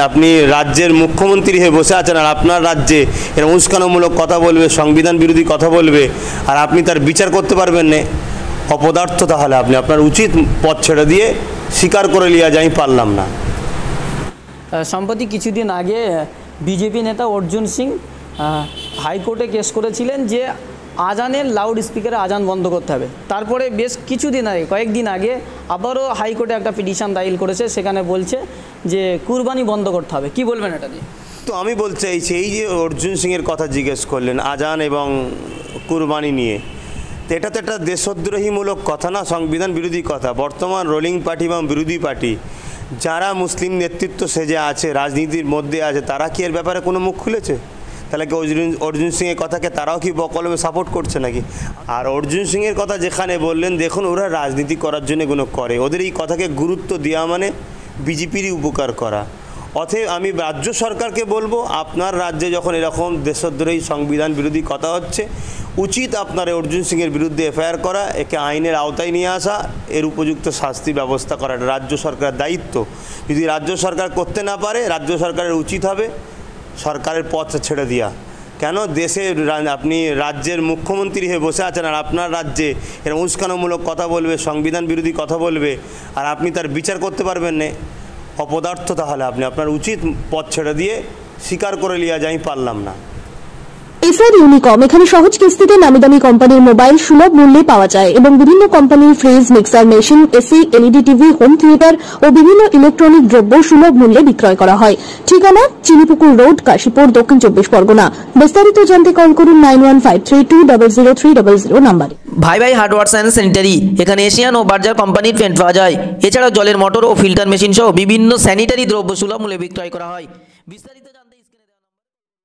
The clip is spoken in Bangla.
আপনি রাজ্যের মুখ্যমন্ত্রী হয়ে বসে আছেন আর আপনার রাজ্যে এর উস্কানিমূলক কথা বলবে, সংবিধান বিরোধী কথা বলবে, আর আপনি তার বিচার করতে পারবেন না, অপদার্থ। তাহলে আপনি আপনার উচিত পথ ছেড়ে দিয়ে স্বীকার করে লিয়া যে আমি পারলাম না। সম্প্রতি কিছুদিন আগে বিজেপি নেতা অর্জুন সিং হাইকোর্টে কেস করেছিলেন যে আজানের লাউড স্পিকারে আজান বন্ধ করতে হবে। তারপরে বেশ কিছুদিন আগে, কয়েকদিন আগে আবারও হাইকোর্টে একটা পিটিশন দাখিল করেছে, সেখানে বলছে যে কুরবানি বন্ধ করতে হবে। কি বলবেন এটা নিয়ে? তো আমি বলতে চাইছি, এই যে অর্জুন সিংয়ের কথা জিজ্ঞেস করলেন আজান এবং কুরবানি নিয়ে, তো এটা তো একটা দেশদ্রোহীমূলক কথা না, সংবিধান বিরোধী কথা। বর্তমান রুলিং পার্টি এবং বিরোধী পার্টি যারা মুসলিম নেতৃত্ব সেজে আছে, রাজনীতির মধ্যে আছে, তারা কি এর ব্যাপারে কোনো মুখ খুলেছে? তাহলে কি অর্জুন সিংয়ের কথাকে তারাও কি বকলমে সাপোর্ট করছে নাকি? আর অর্জুন সিংয়ের কথা যেখানে বললেন, দেখুন ওরা রাজনীতি করার জন্য এগুলো করে, ওদের এই কথাকে গুরুত্ব দেওয়া মানে বিজেপিরই উপকার করা। অতএব আমি রাজ্য সরকারকে বলবো, আপনার রাজ্যে যখন এরকম দেশদ্রোহী সংবিধান বিরোধী কথা হচ্ছে, উচিত আপনার অর্জুন সিংয়ের বিরুদ্ধে এফআইআর করা, একে আইনের আওতায় নিয়ে আসা, এর উপযুক্ত শাস্তি ব্যবস্থা করা রাজ্য সরকারের দায়িত্ব। যদি রাজ্য সরকার করতে না পারে, রাজ্য সরকারের উচিত হবে সরকারের পথ ছেড়ে দেওয়া। কেন দেশে আপনি রাজ্যের মুখ্যমন্ত্রী হয়ে বসে আছেন আর আপনার রাজ্যে এর উস্কানিমূলক কথা বলবে, সংবিধান বিরোধী কথা বলবে, আর আপনি তার বিচার করতে পারবেন না, অপদার্থ। তাহলে আপনি আপনার উচিত পথ ছেড়ে দিয়ে স্বীকার করে লিয়া যে আমি পারলাম না। এসআর ইউনিকম এখানে সহজ কিস্তিতে নামি দামি কোম্পানির মোবাইল সুলভ মূল্যে পাওয়া যায় এবং বিভিন্ন কোম্পানির fridge, mixer machine, AC, LED TV, home theatre ও বিভিন্ন ইলেকট্রনিক দ্রব্য সুলভ মূল্যে বিক্রয় করা হয়। ঠিকানা চিনিপুকুর রোড, কাশীপুর, দক্ষিণ 24 পরগনা। বিস্তারিত জানতে কল করুন 9153200300 নাম্বারে। ভাই ভাই হার্ডওয়্যার অ্যান্ড স্যানিটারি, এখানে এশিয়ান ও বার্জার কোম্পানির পেন্ট পাওয়া যায়। এছাড়াও জলের মোটর ও ফিল্টার মেশিন সহ বিভিন্ন স্যানিটারি দ্রব্য সুলভ মূল্যে বিক্রয় করা হয়। বিস্তারিত